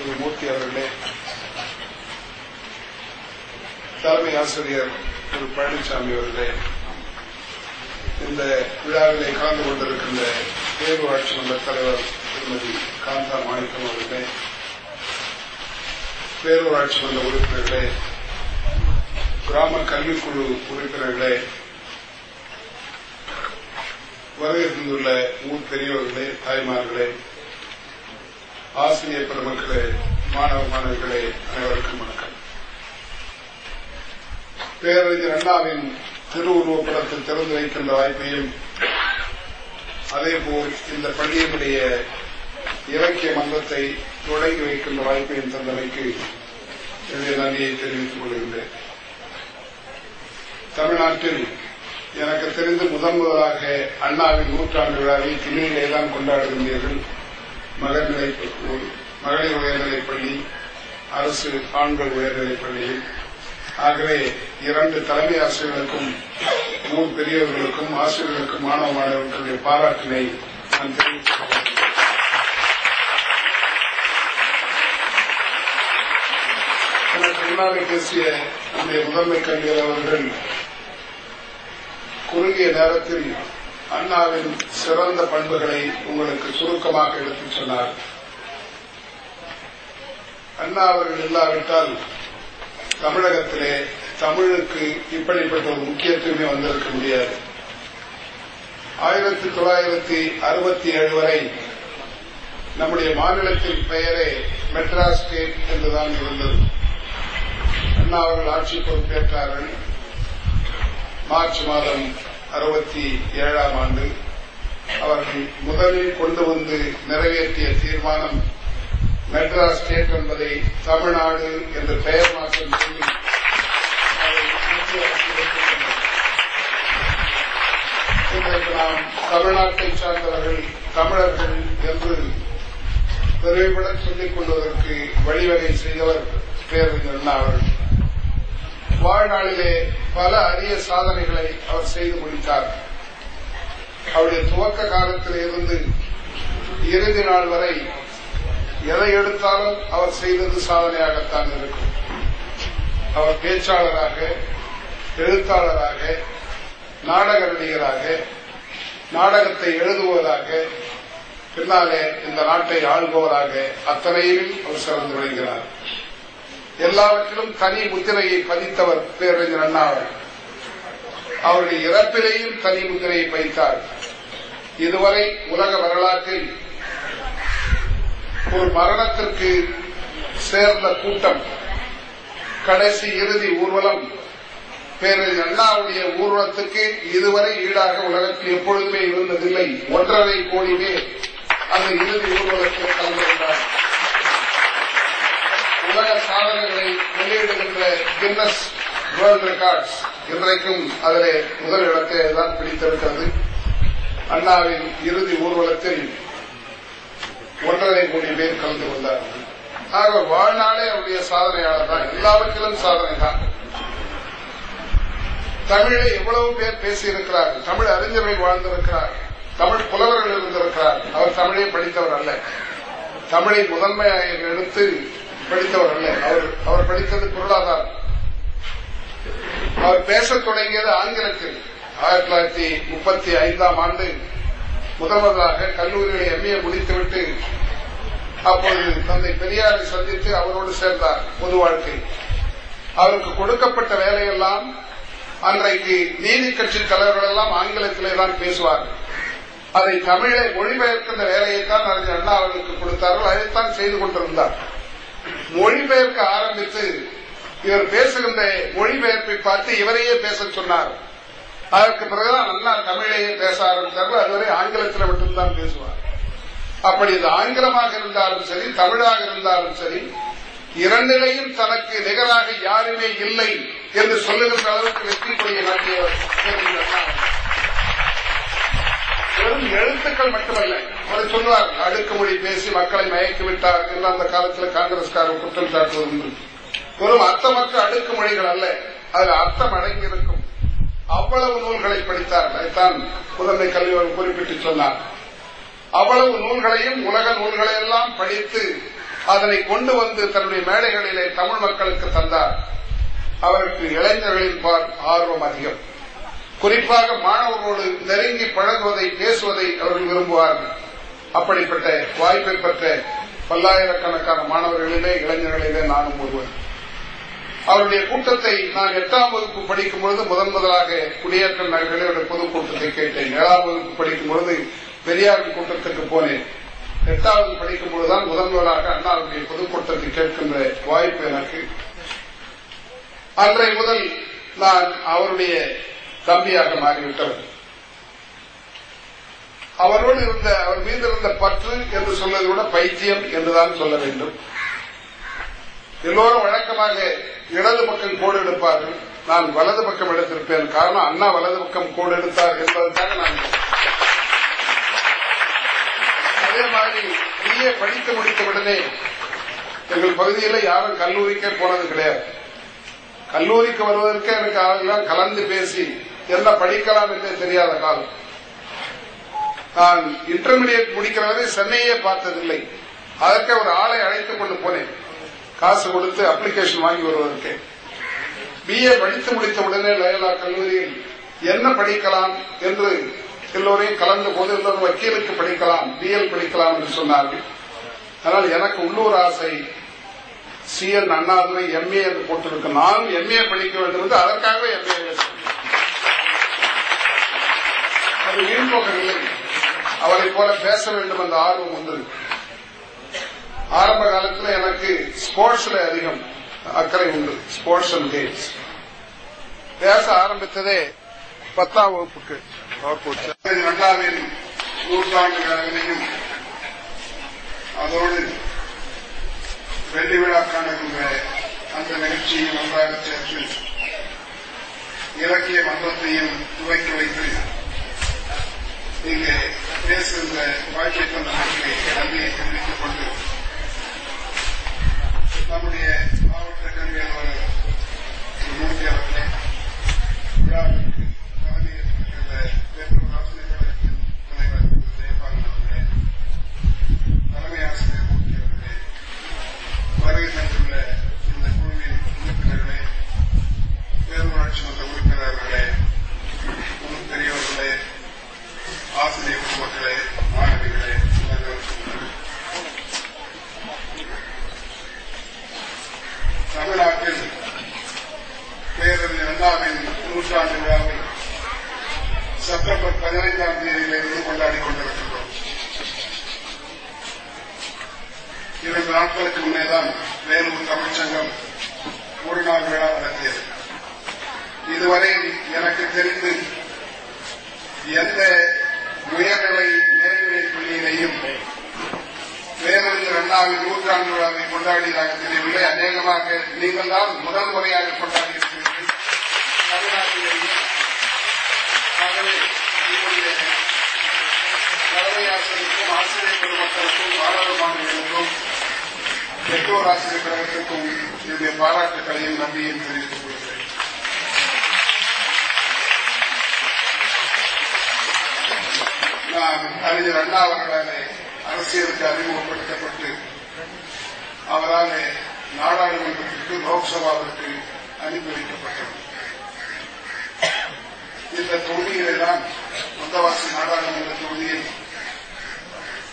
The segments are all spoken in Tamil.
திரு மூர்த்தி அவர்களே, தலைமை ஆசிரியர் திரு பழனிசாமி அவர்களே, இந்த விழாவிலே கலந்து கொண்டிருக்கின்ற பேரூராட்சி மன்ற தலைவர் திருமதி காந்தா மாணிக்கம் அவர்களே, பேரூராட்சி மன்ற உறுப்பினர்களே, கிராம கல்விக்குழு உறுப்பினர்களே, வருகை தந்துள்ள ஊர் பெரியவர்களே, தாய்மார்களே, ஆசிரியர் பெருமக்களே, மாணவ மாணவிகளே, அனைவருக்கும் வணக்கம். பேரறிஞர் அண்ணாவின் திருவுருவப் படத்தில் திறந்து வைக்கின்ற வாய்ப்பையும், அதேபோல் இந்த பள்ளியினுடைய இலக்கிய மன்றத்தை தொடங்கி வைக்கின்ற வாய்ப்பையும் தந்தமைக்கு என்னுடைய நன்றியை தெரிவித்துக் கொள்கின்றேன். தமிழ்நாட்டில் எனக்கு தெரிந்து முதலாக அண்ணாவின் 100ஆண்டு விழாவை தில்லையிலேதான் கொண்டாடுகின்றீர்கள். மகளிர் உயர்நிலைப் பள்ளி, அரசு ஆண்கள் உயர்நிலைப் பள்ளியில். ஆகவே 2 தலைமை ஆசிரியர்களுக்கும், 3 பெரியவர்களுக்கும், ஆசிரியர்களுக்கும், மாணவ மாணவர்களுடைய பாராட்டினை நான் தெரிவித்துக் கொள்கிறேன். எனக்கு முன்னாலே பேசிய நம்முடைய முதன்மை கல்வியாளர் அவர்கள் குறுகிய நேரத்தில் அண்ணாவின் சிறந்த பண்புகளை உங்களுக்கு சுருக்கமாக எடுத்துச் சொன்னார். அண்ணா அவர்கள் இல்லாவிட்டால் தமிழகத்திலே தமிழுக்கு இப்படிப்பட்ட ஒரு முக்கியத்துவமே வந்திருக்க முடியாது. 1967 வரை நம்முடைய மாநிலத்தின் பெயரே மெட்ராஸ் ஸ்டேட் என்றுதான் இருந்தது. அண்ணா அவர்கள் ஆட்சி பொறுப்பேற்றார்கள். மார்ச் மாதம் 67ஆம் ஆண்டு அவர்கள் முதலில் கொண்டு வந்து நிறைவேற்றிய தீர்மானம் மெட்ராஸ் ஸ்டேட் என்பதை தமிழ்நாடு என்று பெயர் மாற்றம் செய்து இன்றைக்கு நாம் தமிழ்நாட்டை சார்ந்தவர்கள், தமிழர்கள் என்று பெருமைப்பட சொல்லிக் கொள்வதற்கு வழிவகை செய்தவர் பேரறிஞர் அண்ணா அவர்கள். வாழ்நாளிலே பல அரிய சாதனைகளை அவர் செய்து முடித்தார். அவருடைய துவக்க காலத்தில் இருந்து இறுதி நாள் வரை எதை எடுத்தாலும் அவர் செய்தது சாதனையாகத்தான் இருக்கும். அவர் பேச்சாளராக, எழுத்தாளராக, நாடக நடிகராக, நாடகத்தை எழுதுவதாக, பின்னாலே இந்த நாட்டை ஆள்பவராக அத்தனையிலும் அவர் சிறந்து விளங்கினார். எல்லாவற்றிலும் தனி முத்திரையை பதித்தவர் பேரறிஞர் அண்ணா அவர்கள். அவருடைய இறப்பிலேயும் தனி முத்திரையை பதித்தார். இதுவரை உலக வரலாற்றில் ஒரு மரணத்திற்கு சேர்ந்த கூட்டம், கடைசி இறுதி ஊர்வலம் பேரறிஞர் அண்ணாவுடைய ஊர்வலத்துக்கு இதுவரை ஈடாக உலகத்தில் எப்பொழுதுமே இருந்ததில்லை. 1.5 கோடி பேர் அந்த இறுதி ஊர்வலத்தில் கலந்து கொண்டார். உலக சாதனைகளை வெளியிடுகின்ற கின்னஸ் வேர்ல்ட் ரெக்கார்ட்ஸ் இன்றைக்கும் அதிலே முதல் இடத்தை தான் பிடித்திருக்கிறது. அண்ணாவின் இறுதி ஊர்வலத்தில் 1.5 கோடி பேர் கலந்து கொண்டார்கள். ஆக வாழ்நாளே அவருடைய சாதனையாளர் தான், எல்லாவற்றிலும் சாதனை தான். தமிழை எவ்வளவு பேர் பேசியிருக்கிறார்கள், தமிழ் அறிஞர்கள் வாழ்ந்திருக்கிறார்கள், தமிழ் புலவர்கள் இருந்திருக்கிறார்கள். அவர் தமிழை படித்தவர் அல்ல, தமிழை முதன்மையாக எடுத்து படித்தவர் அல்ல. அவர் படித்தது பொருளாதாரம். அவர் பேசத் தொடங்கியது ஆங்கிலத்தில். 1935ஆம் ஆண்டு முதலாக கல்லூரிகளை MA முடித்துவிட்டு அப்பொழுது தந்தை பெரியாரை சந்தித்து அவரோடு சேர்ந்தார் பொது வாழ்க்கை. அவருக்கு கொடுக்கப்பட்ட வேலையெல்லாம் அன்றைக்கு நீதி கட்சி தலைவர்கள் எல்லாம் ஆங்கிலத்திலே தான் பேசுவார்கள். அதை தமிழை மொழிபெயர்க்கின்ற வேலையைத்தான் அறிஞர் அண்ணா அவர்களுக்கு கொடுத்தார்கள். அதைத்தான் செய்து கொண்டிருந்தார். மொழிபெயர்க்க ஆரம்பித்து இவர் பேசுகின்ற மொழிபெயர்ப்பை பார்த்து இவரையே பேச சொன்னார். அதற்கு பிறகுதான் அண்ணா தமிழையே பேச ஆரம்பித்தார்கள். அதுவரை ஆங்கிலத்தில் மட்டும்தான் பேசுவார். அப்படி இது ஆங்கிலமாக இருந்தாலும் சரி, தமிழாக இருந்தாலும் சரி, இரண்டிலையும் தனக்கு நிகராக யாருமே இல்லை என்று சொல்லுகின்ற அளவுக்கு வெற்றி கொடியை நாட்டியவர். வெறும் எழுத்துக்கள் மட்டுமல்ல, அவர் சொல்வார் அடுக்குமொழி பேசி மக்களை மயக்கிவிட்டார் என்று அந்த காலத்தில் காங்கிரஸ்காரர் குற்றம் சாட்டுவது. வெறும் அர்த்தமற்ற அடுக்குமொழிகள் அல்ல, அதில் அர்த்தம் அடங்கியிருக்கும். அவ்வளவு நூல்களை படித்தார். அதைத்தான் முதன்மை கல்வி குறிப்பிட்டு சொன்னார். அவ்வளவு நூல்களையும் உலக நூல்களை எல்லாம் படித்து அதனை கொண்டு வந்து தன்னுடைய மேடைகளிலே தமிழ் மக்களுக்கு தந்தார். அவருக்கு இளைஞர்களின் ஆர்வம் அதிகம். குறிப்பாக மாணவர்களோடு நெருங்கி பழகுவதை, பேசுவதை அவர்கள் விரும்புவார்கள். அப்படிப்பட்ட வாய்ப்பை பெற்ற பல்லாயிரக்கணக்கான மாணவர்களிலே, இளைஞர்களிலே நானும் ஒருவர். அவருடைய கூட்டத்தை நான் 8ஆம் வகுப்பு படிக்கும் பொழுது முதலாக குடியேற்ற நகரிலே பொதுக்கூட்டத்தை கேட்டேன். 7ஆம் வகுப்பு படிக்கும் பொழுது பெரியாரின் கூட்டத்துக்கு போனேன். 8வது படிக்கும் பொழுதுதான் முதலாக அண்ணாவுடைய பொதுக்கூட்டத்தை கேட்கின்ற வாய்ப்பு எனக்கு. அன்றைய முதல் நான் அவருடைய தம்பியாக மாறிவிட்டவர். அவர் மீது இருந்த பற்று என்று சொல்வதை விட பைத்தியம் என்றுதான் சொல்ல வேண்டும். எல்லோரும் வழக்கமாக இடது பக்கம் கோடு எடுப்பார்கள். நான் வலது பக்கம் எடுத்திருப்பேன். காரணம், அண்ணா வலது பக்கம் கோடு எடுத்தார் என்பதற்காக நான். அதே மாதிரி பிஏ படித்து முடித்தவுடனே எங்கள் பகுதியில் யாரும் கல்லூரிக்கே போனது கிடையாது. கல்லூரிக்கு வருவதற்கு எனக்கு அவர்களெல்லாம் கலந்து பேசி என்ன படிக்கலாம் என்றே தெரியாத காலம். நான் இன்டர்மீடியட் முடிக்கிற வரை சென்னையே பார்த்ததில்லை. அதற்கு ஒரு ஆளை அழைத்துக் கொண்டு போனேன், காசு கொடுத்து அப்ளிகேஷன் வாங்கி வருவதற்கு. பிஏ படித்து முடித்த உடனே லயோலா கல்லூரியில் என்ன படிக்கலாம் என்று எல்லோரையும் கலந்த போது எல்லோரும் வக்கீலுக்கு படிக்கலாம், பிஎல் படிக்கலாம் என்று சொன்னார்கள். ஆனால் எனக்கு உள்ளூர் ஆசை, சிஎன் அண்ணாதுரை எம்ஏ என்று போட்டிருக்க. நான் எம்ஏ படிக்க வேண்டும் என்று அதற்காகவே எம்ஏ அது வீண்போக்கவில்லை. அவரை போல பேச வேண்டும் என்ற ஆர்வம் வந்தது. ஆரம்ப காலத்தில் எனக்கு ஸ்போர்ட்ஸ்ல அதிகம் அக்கறை உண்டு. ஸ்போர்ட்ஸ் அண்ட் கேம்ஸ் பேச ஆரம்பித்ததே 10ஆம் வகுப்புக்கு. அண்ணாவின் நூற்றாண்டு விழாவினையும் அதோடு வெள்ளி விழா காணுகின்ற அந்த நிகழ்ச்சியையும் ஒன்றாக சேர்த்து இலக்கிய மன்றத்தையும் துவக்கி வைத்து இங்கே பேசுகின்ற வாய்ப்பை தந்த நன்றியை தெரிவித்துக் கொண்டு நம்முடைய மாவட்ட கல்வி அலுவலர் மூர்த்தி அவர்களே, விழாவிற்கு தலைமையேற்றிருக்கின்ற பெற்றோர் ஆசிரியர் கழகத்தின் தலைவர் ஜெயபாலன் அவர்களே, தலைமை ஆசிரியர் மூர்த்தி அவர்களே, வருகை தந்துள்ள இந்த குழுவின் உறுப்பினர்களே, பேரூராட்சி மன்ற உறுப்பினர்களே, பெரியவர்களே, ஆசிரியர் குழுக்களே, மாணவிகளே, தமிழ்நாட்டில் பேரறிஞர் அண்ணாவின் நூற்றாண்டு விழாவை செப்டம்பர் 15ஆம் தேதியிலிருந்து கொண்டாடிக் கொண்டிருக்கின்றோம். 2 நாட்களுக்கு முன்னேதான் வேலூர் தமிழ்ச்சங்கம் ஒரு நாள் விழா நடத்தியது. இதுவரை எனக்கு தெரிந்து எந்த உயர்நிலை மேல்நிலைப் பள்ளியிலையும் பேரறிஞர் அண்ணாவின் நூற்றாண்டு விழாவை கொண்டாடியதாக தெரியவில்லை. அநேகமாக நீங்கள் தான் முதல் முறையாக கொண்டாடியிருக்கிறீர்கள் தமிழ்நாட்டிலேயே. ஆகவே உங்களுடைய தலைமை ஆசிரியருக்கும், ஆசிரியர் பெருமக்களுக்கும், மாணவ மாணவிகளுக்கும், பெற்றோர் ஆசிரியர் கழகத்திற்கும் என்னுடைய பாராட்டுக்களையும் நன்றியையும் தெரிவித்துக் கொள்கிறேன். நான் அறிஞர் அண்ணா அவர்களாலே அரசியலுக்கு அறிமுகப்படுத்தப்பட்டு அவரால் நாடாளுமன்றத்திற்கு, லோக்சபாவிற்கு அனுப்பி வைக்கப்பட்டது. இந்த தொகுதியிலே தான் வந்தவாசி நாடாளுமன்ற தொகுதியில்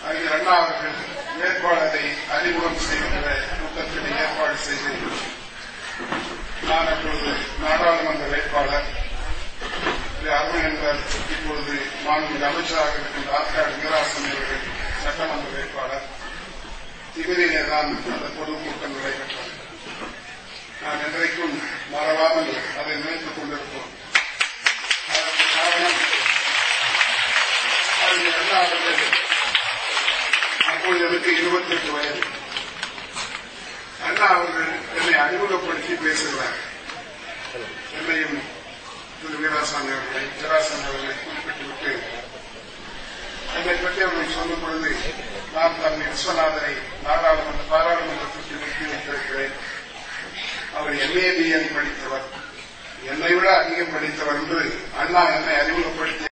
அறிஞர் அண்ணா அவர்கள் வேட்பாளரை அறிமுகம் செய்கின்ற கூட்டத்தினை ஏற்பாடு செய்து நான் அப்பொழுது நாடாளுமன்ற வேட்பாளர் அருமையன்பர், இப்பொழுது மாண்புமிகு அமைச்சராக இருக்கின்ற ஆற்காடு வீராசன் அவர்கள் சட்டமன்ற வேட்பாளர். இவரிலே தான் அந்த பொதுக்கூட்டம் நடைபெற்றது. நான் என்றைக்கும் மறவாமல் அதை நினைத்துக் கொண்டிருப்போம். அதற்கு காரணம், அப்போது எனக்கு 28 வயது. அண்ணா அவர்கள் என்னை அறிமுகப்படுத்தி பேசுகிறார். என்னையும் திரு வீராசாமி அவர்களை, வீராசாமி அவர்களை குறிப்பிட்டுவிட்டு என்னை பற்றி அவர்கள் சொல்லும் பொழுது, நான் தம்பி விஸ்வநாதனை பாராளுமன்றத்திற்கு நிறுத்தி வைத்திருக்கிறேன். அவர் MA BL படித்தவர், என்னை விட அதிகம் படித்தவர் என்று அண்ணா என்னை அறிமுகப்படுத்திய